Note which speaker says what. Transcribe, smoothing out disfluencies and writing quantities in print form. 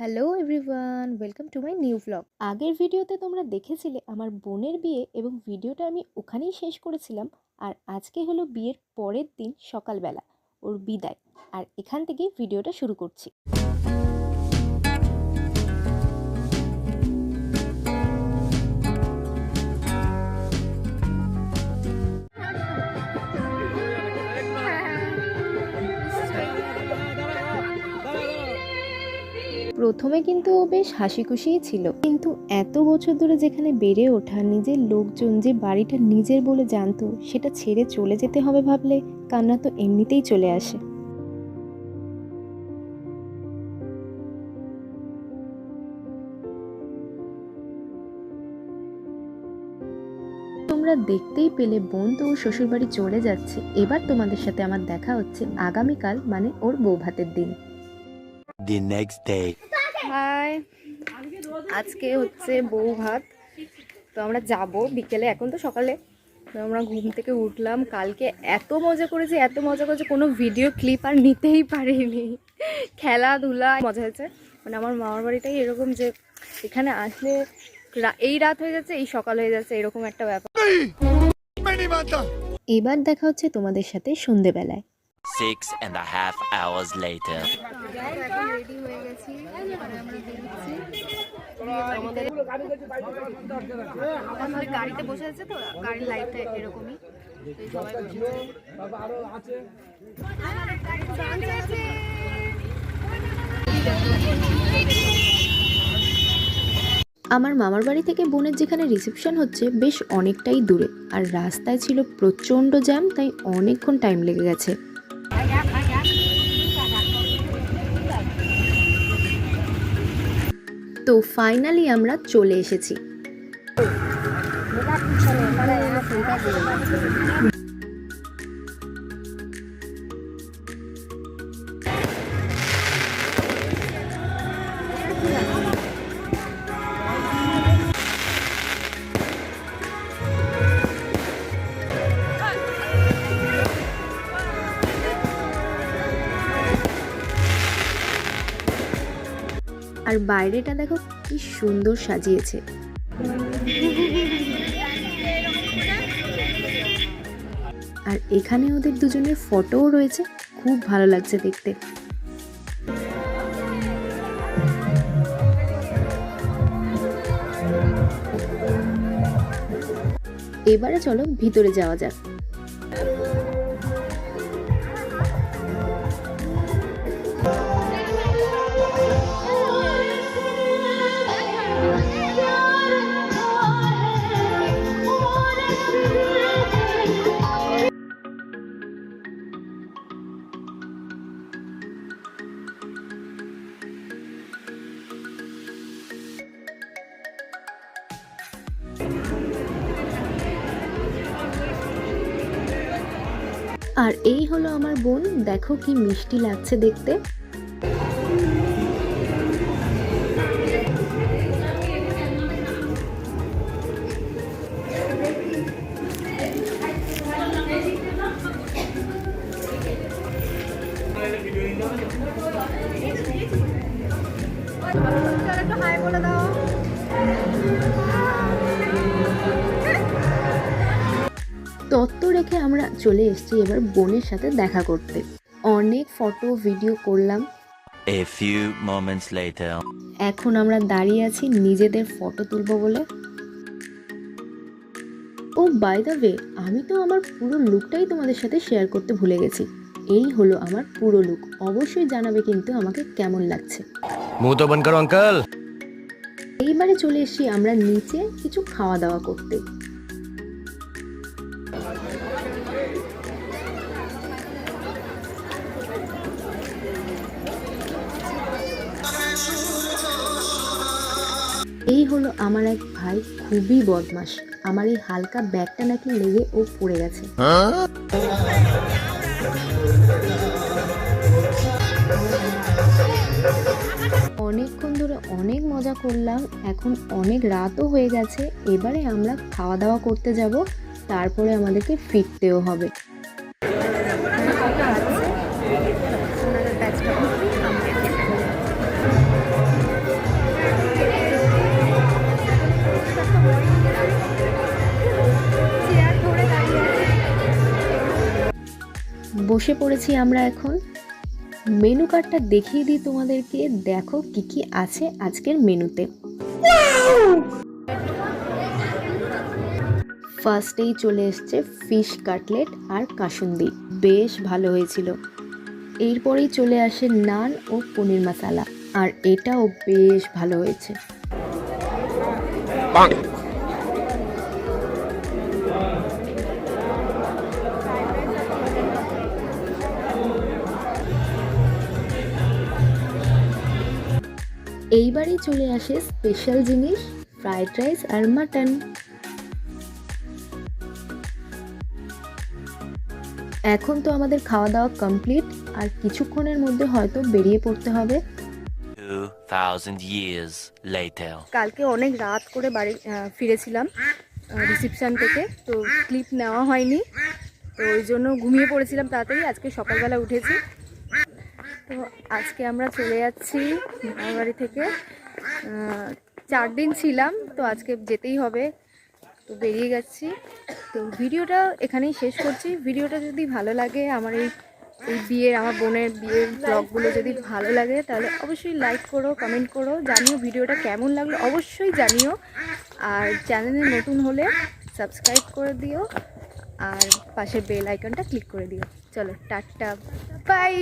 Speaker 1: Hello everyone, welcome to my new vlog. আগের ভিডিওতে তোমরা দেখেছিলে আমার বোনের বিয়ে এবং ভিডিওটা আমি ওখানেই শেষ করেছিলাম। আর আজকে হলো বিয়ের পরের দিন সকালবেলা, ওর বিদায়। আর এখান থেকেই ভিডিওটা শুরু করছি। প্রথমে কিন্তু ও বেশ হাসি খুশিই ছিল, কিন্তু এত বছর ধরে যেখানে বেড়ে ওঠা, নিজের লোকজন যে বাড়িটা নিজের বলে জানতো, সেটা ছেড়ে চলে যেতে হবে ভাবলে কান্না তো এমনিতেই চলে আসে। তোমরা দেখতেই পেলে বোন তো ওর শ্বশুরবাড়ি চলে যাচ্ছে। এবার তোমাদের সাথে আমার দেখা হচ্ছে আগামীকাল, মানে ওর বউ ভাতের দিন।
Speaker 2: The next day.
Speaker 1: হাই, আজকে হচ্ছে বউ ভাত। তো আমরা যাব বিকেলে, এখন তো সকালে। তো আমরা ঘুম থেকে উঠলাম, কালকে এত মজা করেছি, এত মজা করেছি, কোনো ভিডিও ক্লিপ আর নিতেই পারিনি। খেলাধুলা মজা হয়েছে। মানে আমার মামার বাড়িটাই এরকম যে এখানে আসলে এই রাত হয়ে যাচ্ছে, এই সকাল হয়ে যাচ্ছে, এরকম একটা ব্যাপার। এবার দেখা হচ্ছে তোমাদের সাথে সন্ধেবেলায়।
Speaker 2: 6.5 hours later.
Speaker 1: এখন রেডি হয়ে গেছি, আমরা বেরোচ্ছি। আমাদের গাড়িতে বসে আছে, তো গাড়ির লাইটটা এরকমই, সবাই বসে। আমার মামার বাড়ি থেকে বোনের যেখানে রিসেপশন হচ্ছে বেশ অনেকটাই দূরে, আর রাস্তায় ছিল প্রচণ্ড জ্যাম, তাই অনেকক্ষণ টাইম লেগে গেছে। তো ফাইনালি আমরা চলে এসেছি। আর বাইরেটা দেখো কি সুন্দর সাজিয়েছে। আর এখানে ওদের দুজনের ফটোও রয়েছে, খুব ভালো লাগছে দেখতে। এবারে চলো ভিতরে যাওয়া যাক। আর এই হলো আমার বোন, দেখো কি মিষ্টি লাগছে দেখতে। তত্ত্ব রেখে আমরা চলে এসেছি এবার বোনের সাথে দেখা করতে। অনেক ফটো ভিডিও করলাম।
Speaker 2: A few moments later.
Speaker 1: এখন আমরা দাঁড়িয়ে আছি নিজেদের ফটো তুলবো বলে। ও বাই দ্য ওয়ে, আমি তো আমার পুরো লুকটাই তোমাদের সাথে শেয়ার করতে ভুলে গেছি। এই হলো আমার পুরো লুক, অবশ্যই জানাবে কিন্তু আমাকে কেমন লাগছে।
Speaker 2: मुंह तो बंद करो अंकल।
Speaker 1: এইবারে চলে এসেছি আমরা নিচে কিছু খাওয়া দাওয়া করতে। এই হলো আমার এক ভাই, খুবই বদমাশ। আমার এই হালকা ব্যাগটা নাকি লেগে ও পড়ে গেছে। অনেকক্ষণ ধরে অনেক মজা করলাম, এখন অনেক রাতও হয়ে গেছে। এবারে আমরা খাওয়া দাওয়া করতে যাব, তারপরে আমাদেরকে ফিরতেও হবে। ব্যাচটা বসে পড়েছি আমরা এখন। মেনু কার্ডটা দেখিয়ে দিই তোমাদেরকে, দেখো কি কি আছে আজকের মেনুতে। ফার্স্টেই চলে এসছে ফিশ কাটলেট আর কাসুন্দি, বেশ ভালো হয়েছিল। এরপরেই চলে আসে নান ও পনির মশালা, আর এটাও বেশ ভালো হয়েছে। এইবারই চলে আসে স্পেশাল জিনিস, ফ্রাইড রাইস আর মাটন। এখন তো আমাদের খাওয়া দাওয়া কমপ্লিট, আর কিছুক্ষণের মধ্যে হয়তো বেরিয়ে পড়তে হবে।
Speaker 2: 2000 years later.
Speaker 1: কালকে অনেক রাত করে বাড়ি ফিরেছিলাম রিসেপশন থেকে, তো ক্লিপ নেওয়া হয়নি, তো ওই জন্য ঘুমিয়ে পড়েছিলাম তাড়াতাড়ি। আজকে সকালবেলা উঠেছি। তো আজকে আমরা চলে যাচ্ছি আমার বাড়ি থেকে। 4 দিন ছিলাম, তো আজকে যেতেই হবে, তো বেরিয়ে যাচ্ছি। তো ভিডিওটা এখানেই শেষ করছি। ভিডিওটা যদি ভালো লাগে, আমার এই আমার বোনের বিয়ের ব্লগগুলো যদি ভালো লাগে, তাহলে অবশ্যই লাইক করো, কমেন্ট করো, জানিও ভিডিওটা কেমন লাগলো অবশ্যই জানিও। আর চ্যানেলে নতুন হলে সাবস্ক্রাইব করে দিও, আর পাশের বেল আইকনটা ক্লিক করে দিও। চলো টাটা, বাই।